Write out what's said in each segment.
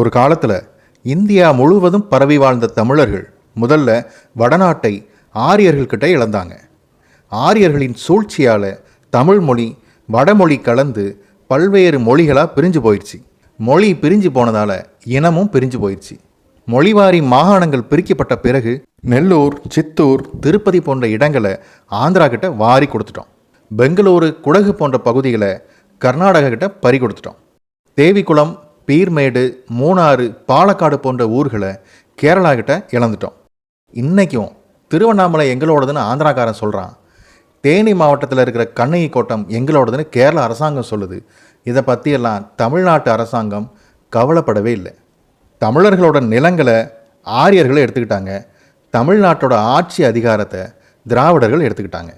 ஒரு காலத்தில் இந்தியா முழுவதும் பரவி வாழ்ந்த தமிழர்கள் முதல்ல வடநாட்டை ஆரியர்கள்கிட்ட இழந்தாங்க. ஆரியர்களின் சூழ்ச்சியால் தமிழ் மொழி வடமொழி கலந்து பல்வேறு மொழிகளாக பிரிஞ்சு போயிடுச்சு. மொழி பிரிஞ்சு போனதால் இனமும் பிரிஞ்சு போயிடுச்சு. மொழிவாரி மாகாணங்கள் பிரிக்கப்பட்ட பிறகு நெல்லூர், சித்தூர், திருப்பதி போன்ற இடங்களை ஆந்திரா கிட்ட வாரி கொடுத்துட்டோம். பெங்களூரு, குடகு போன்ற பகுதிகளை கர்நாடகா கிட்ட பறி கொடுத்துட்டோம். தேவிக்குளம், பீர்மேடு, மூணாறு, பாலக்காடு போன்ற ஊர்களை கேரளா கிட்ட இழந்துட்டோம். இன்றைக்கும் திருவண்ணாமலை எங்களோடதுன்னு ஆந்திராக்காரன் சொல்கிறான். தேனி மாவட்டத்தில் இருக்கிற கண்ணகி கோட்டம் எங்களோடதுன்னு கேரள அரசாங்கம் சொல்லுது. இதை பற்றியெல்லாம் தமிழ்நாட்டு அரசாங்கம் கவலைப்படவே இல்லை. தமிழர்களோட நிலங்களை ஆரியர்கள் எடுத்துக்கிட்டாங்க. தமிழ்நாட்டோட ஆட்சி அதிகாரத்தை திராவிடர்கள் எடுத்துக்கிட்டாங்க.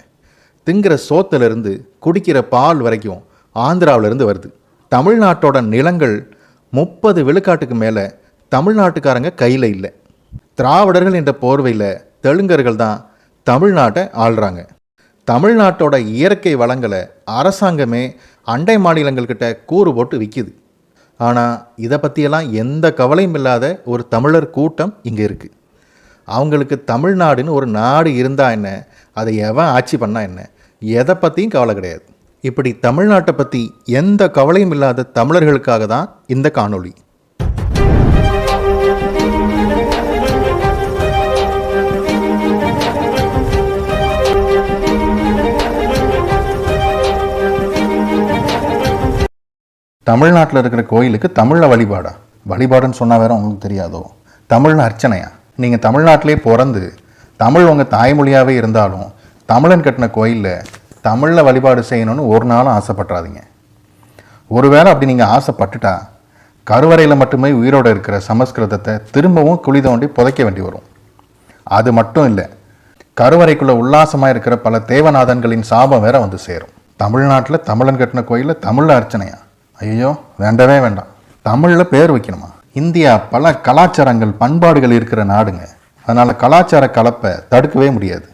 திங்கிற சோத்திலிருந்து குடிக்கிற பால் வரைக்கும் ஆந்திராவிலிருந்து வருது. தமிழ்நாட்டோட நிலங்கள் 30 விழுக்காட்டுக்கு மேலே தமிழ்நாட்டுக்காரங்க கையில் இல்லை. திராவிடர்கள் என்ற போர்வையில் தெலுங்கர்கள் தான் தமிழ்நாட்டை ஆள்றாங்க. தமிழ்நாட்டோட இயற்கை வளங்களை அரசாங்கமே அண்டை மாநிலங்கள்கிட்ட கூறு போட்டு விற்கிது. ஆனால் இதை பற்றியெல்லாம் எந்த கவலையும் இல்லாத ஒரு தமிழர் கூட்டம் இங்கே இருக்குது. அவங்களுக்கு தமிழ்நாடுன்னு ஒரு நாடு இருந்தால் என்ன, அதை எவன் ஆட்சி பண்ணால் என்ன, எதை பற்றியும் கவலை கிடையாது. இப்படி தமிழ்நாட்டை பற்றி எந்த கவலையும் இல்லாத தமிழர்களுக்காக தான் இந்த காணொளி. தமிழ்நாட்டில் இருக்கிற கோயிலுக்கு தமிழில் வழிபாடுன்னு சொன்னால் வேறு உங்களுக்கு தெரியாதோ? தமிழ்னு அர்ச்சனையா? நீங்கள் தமிழ்நாட்டிலே பிறந்து தமிழ் உங்கள் தாய்மொழியாகவே இருந்தாலும் தமிழன் கட்டின கோயிலில் தமிழில் வழிபாடு செய்யணும்னு ஒரு நாளும் ஆசைப்பட்றாதீங்க. ஒருவேளை அப்படி நீங்கள் ஆசைப்பட்டுட்டா கருவறையில் மட்டுமே உயிரோடு இருக்கிற சமஸ்கிருதத்தை திரும்பவும் குழி தோண்டி புதைக்க வேண்டி வரும். அது மட்டும் இல்லை, கருவறைக்குள்ளே உல்லாசமாக இருக்கிற பல தேவநாதன்களின் சாபம் வேற வந்து சேரும். தமிழ்நாட்டில் தமிழன் கட்டின கோயிலில் தமிழில் அர்ச்சனையா? ஐயோ, வேண்டவே வேண்டாம். தமிழில் பேர் வைக்கணுமா? இந்தியா பல கலாச்சாரங்கள், பண்பாடுகள் இருக்கிற நாடுங்க. அதனால் கலாச்சார கலப்பை தடுக்கவே முடியாது.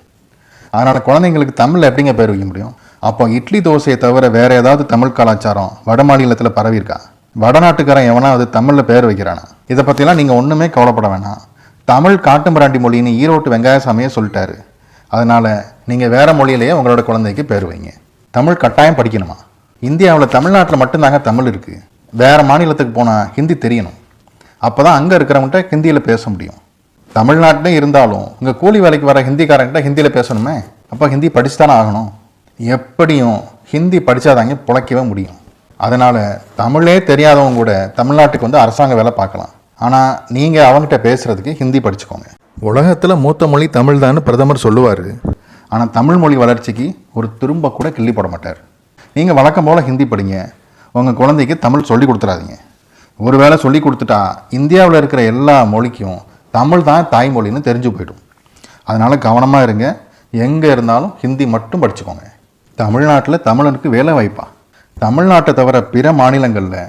அதனால் குழந்தைங்களுக்கு தமிழில் எப்படிங்க பேர் வைக்க முடியும்? அப்போ இட்லி தோசையை தவிர வேறு ஏதாவது தமிழ் கலாச்சாரம் வட மாநிலத்தில் பரவியிருக்கா? வடநாட்டுக்காரன் எவனா அது தமிழில் பேர் வைக்கிறானா? இதை பற்றிலாம் நீங்கள் ஒன்றுமே கவலைப்பட வேணாம். தமிழ் காட்டுமிராண்டி மொழின்னு ஈரோட்டு வெங்காயசாமியே சொல்லிட்டாரு. அதனால் நீங்கள் வேறு மொழியிலேயே உங்களோட குழந்தைக்கு பேர் வைங்க. தமிழ் கட்டாயம் படிக்கணுமா? இந்தியாவில் தமிழ்நாட்டில் மட்டும்தாங்க தமிழ் இருக்குது. வேறு மாநிலத்துக்கு போனால் ஹிந்தி தெரியணும். அப்போ தான் அங்கே இருக்கிறவங்கள்ட்ட ஹிந்தியில் பேச முடியும். தமிழ்நாட்டிலே இருந்தாலும் இங்கே கூலி வேலைக்கு வர ஹிந்திக்காரங்கிட்ட ஹிந்தியில் பேசணுமே. அப்போ ஹிந்தி படிச்சு தானே ஆகணும். எப்படியும் ஹிந்தி படித்தாதாங்க பிழைக்கவே முடியும். அதனால் தமிழே தெரியாதவங்க கூட தமிழ்நாட்டுக்கு வந்து அரசாங்க வேலை பார்க்கலாம். ஆனால் நீங்கள் அவங்ககிட்ட பேசுகிறதுக்கு ஹிந்தி படிச்சுக்கோங்க. உலகத்தில் மூத்த மொழி தமிழ் தான் பிரதமர் சொல்லுவார். ஆனால் தமிழ் மொழி வளர்ச்சிக்கு ஒரு திரும்ப கூட கிள்ளி போட மாட்டார். நீங்கள் வழக்கம் போல் ஹிந்தி படிங்க. உங்கள் குழந்தைக்கு தமிழ் சொல்லி கொடுத்துடாதீங்க. ஒரு வேளை சொல்லி கொடுத்துட்டா இந்தியாவில் இருக்கிற எல்லா மொழிக்கும் தமிழ் தான் தாய்மொழின்னு தெரிஞ்சு போய்டும். அதனால் கவனமாக இருங்க. எங்கே இருந்தாலும் ஹிந்தி மட்டும் படிச்சுக்கோங்க. தமிழ்நாட்டில் தமிழனுக்கு வேலை வாய்ப்பா? தமிழ்நாட்டை தவிர பிற மாநிலங்களில்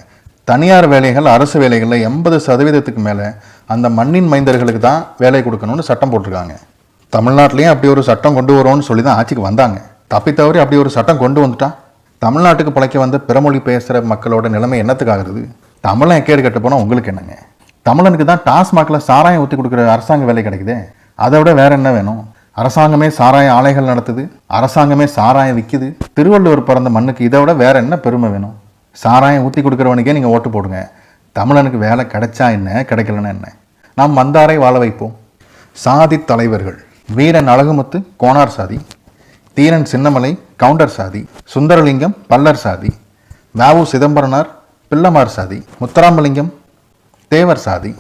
தனியார் வேலைகள், அரசு வேலைகளில் 80% மேலே அந்த மண்ணின் மைந்தர்களுக்கு தான் வேலை கொடுக்கணும்னு சட்டம் போட்டிருக்காங்க. தமிழ்நாட்டிலையும் அப்படி ஒரு சட்டம் கொண்டு வரோன்னு சொல்லி தான் ஆட்சிக்கு வந்தாங்க. தப்பித்தவறி அப்படி ஒரு சட்டம் கொண்டு வந்துட்டா தமிழ்நாட்டுக்கு பிழைக்க வந்த பிறமொழி பேசுகிற மக்களோட நிலைமை என்னத்துக்காகிறது? தமிழன் எக்கேடு கட்டு போனால் உங்களுக்கு என்னங்க? தமிழனுக்கு தான் டாஸ்மாகில் சாராயம் ஊற்றி கொடுக்குற அரசாங்க வேலை கிடைக்குது. அதை விட வேற என்ன வேணும்? அரசாங்கமே சாராய ஆலைகள் நடத்துது, அரசாங்கமே சாராயம் விற்கிது. திருவள்ளுவர் பிறந்த மண்ணுக்கு இதை விட வேற என்ன பெருமை வேணும்? சாராயம் ஊற்றி கொடுக்குறவனுக்கே நீங்கள் ஓட்டு போடுங்க. தமிழனுக்கு வேலை கிடைச்சா என்ன, கிடைக்கலன்னா என்ன? நாம் வந்தாரை வாழ வைப்போம். சாதி தலைவர்கள்: வீரன் அழகுமுத்து கோனார் சாதி, தீரன் சின்னமலை கவுண்டர் சாதி, சுந்தரலிங்கம் பல்லர் சாதி, வ.உ. சிதம்பரனார் பிள்ளமார் சாதி, முத்தராமலிங்கம் தேவர் சாதி,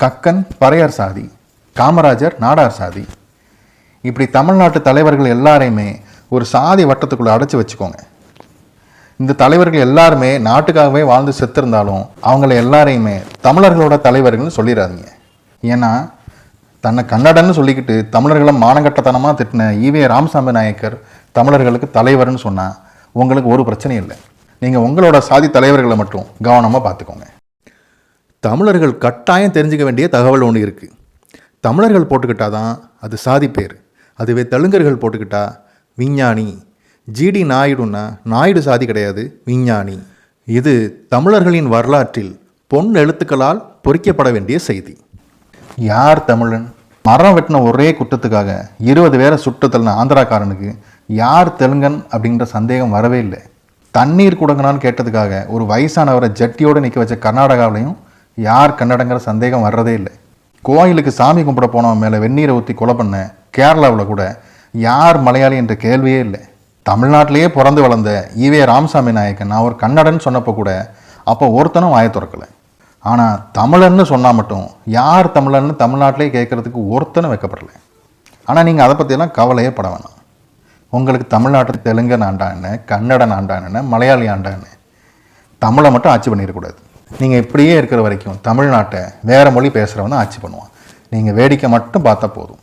கக்கன் பறையர் சாதி, காமராஜர் நாடார் சாதி. இப்படி தமிழ்நாட்டு தலைவர்கள் எல்லாரையுமே ஒரு சாதி வட்டத்துக்குள்ளே அடைச்சி வச்சுக்கோங்க. இந்த தலைவர்கள் எல்லாருமே நாட்டுக்காகவே வாழ்ந்து செத்திருந்தாலும் அவங்கள எல்லாரையுமே தமிழர்களோட தலைவர்கள்னு சொல்லிடாதீங்க. ஏன்னா தன்னை கன்னடன்னு சொல்லிக்கிட்டு தமிழர்களை மானங்கட்டத்தனமாக திட்டின ஈவே ராமசாமி நாயக்கர் தமிழர்களுக்கு தலைவர்னு சொன்னால் உங்களுக்கு ஒரு பிரச்சனையும் இல்லை. நீங்கள் உங்களோட சாதி தலைவர்களை மட்டும் கவனமாக பார்த்துக்கோங்க. தமிழர்கள் கட்டாயம் தெரிஞ்சுக்க வேண்டிய தகவல் ஒன்று இருக்குது. தமிழர்கள் போட்டுக்கிட்டால் தான் அது சாதி பேர். அதுவே தெலுங்கர்கள் போட்டுக்கிட்டா விஞ்ஞானி. ஜிடி நாயுடுன்னா நாயுடு சாதி கிடையாது, விஞ்ஞானி. இது தமிழர்களின் வரலாற்றில் பொன் எழுத்துக்களால் பொறிக்கப்பட வேண்டிய செய்தி. யார் தமிழன்? மரம் வெட்டின ஒரே குற்றத்துக்காக 20 பேரை சுட்டு தள்ளின ஆந்திராக்காரனுக்கு யார் தெலுங்கன் அப்படின்ற சந்தேகம் வரவே இல்லை. தண்ணீர் கொடுங்கனான்னு கேட்டதுக்காக ஒரு வயசானவரை ஜட்டியோடு நிற்க வச்ச கர்நாடகாவிலையும் யார் கன்னடங்கிற சந்தேகம் வர்றதே இல்லை. கோயிலுக்கு சாமி கும்பிட போனவன் மேலே வெந்நீரை ஊற்றி கொலை பண்ண கேரளாவில் கூட யார் மலையாளி என்ற கேள்வியே இல்லை. தமிழ்நாட்டிலேயே பிறந்து வளர்ந்த ஈவே ராமசாமி நாயக்கன் நான் ஒரு கன்னடன் சொன்னப்போ கூட அப்போ ஒருத்தனும் வாயை திறக்கலை. ஆனால் தமிழன்னு சொன்னால் மட்டும் யார் தமிழன்னு தமிழ்நாட்டிலே கேட்குறதுக்கு ஒருத்தனும் வைக்கப்படலை. ஆனால் நீங்கள் அதை பற்றியெல்லாம் கவலையே பட வேணாம். உங்களுக்கு தமிழ்நாட்டில் தெலுங்கன் ஆண்டான்னு, கன்னடன் ஆண்டான்னு, மலையாளி ஆண்டான்னு தமிழை மட்டும் ஆட்சி பண்ணிடக்கூடாது. நீங்கள் இப்படியே இருக்கிற வரைக்கும் தமிழ்நாட்டை வேறு மொழி பேசுகிறவன் ஆட்சி பண்ணுவான். நீங்கள் வேடிக்கை மட்டும் பார்த்தா போதும்.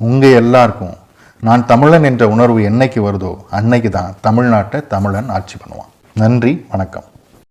உங்கள் எல்லாருக்கும் நான் தமிழன் என்ற உணர்வு என்னைக்கு வருதோ அன்னைக்கு தான் தமிழ்நாட்டை தமிழன் ஆட்சி பண்ணுவான். நன்றி, வணக்கம்.